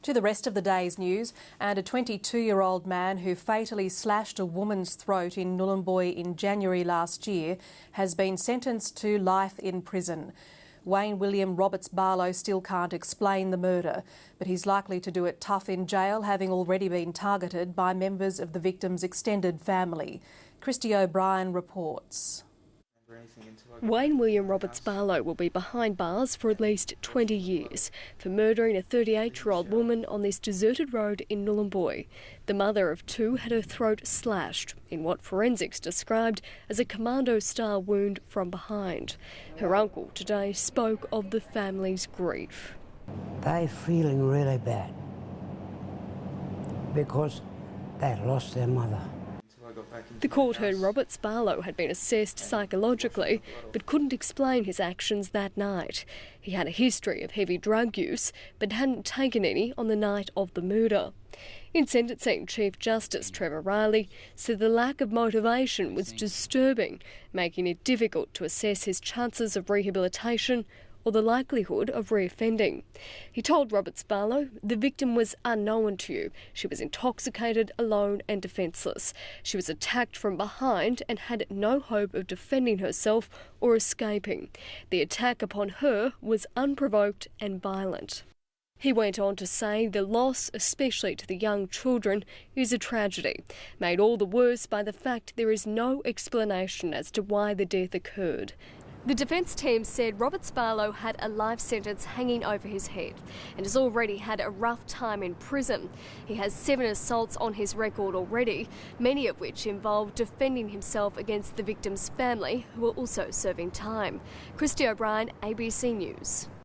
To the rest of the day's news, and a 22-year-old man who fatally slashed a woman's throat in Nhulunbuy in January last year has been sentenced to life in prison. Wayne William Roberts-Barlow still can't explain the murder, but he's likely to do it tough in jail, having already been targeted by members of the victim's extended family. Christy O'Brien reports. Wayne William Roberts-Barlow will be behind bars for at least 20 years for murdering a 38-year-old woman on this deserted road in Nhulunbuy. The mother of two had her throat slashed in what forensics described as a commando-style wound from behind. Her uncle today spoke of the family's grief. They're feeling really bad because they lost their mother. The court heard Roberts-Barlow had been assessed psychologically but couldn't explain his actions that night. He had a history of heavy drug use but hadn't taken any on the night of the murder. In sentencing, Chief Justice Trevor Riley said the lack of motivation was disturbing, making it difficult to assess his chances of rehabilitation or the likelihood of reoffending. He told Roberts-Barlow the victim was unknown to you. She was intoxicated, alone and defenceless. She was attacked from behind and had no hope of defending herself or escaping. The attack upon her was unprovoked and violent. He went on to say the loss, especially to the young children, is a tragedy, made all the worse by the fact there is no explanation as to why the death occurred. The defence team said Roberts-Barlow had a life sentence hanging over his head and has already had a rough time in prison. He has 7 assaults on his record already, many of which involve defending himself against the victim's family, who are also serving time. Christy O'Brien, ABC News.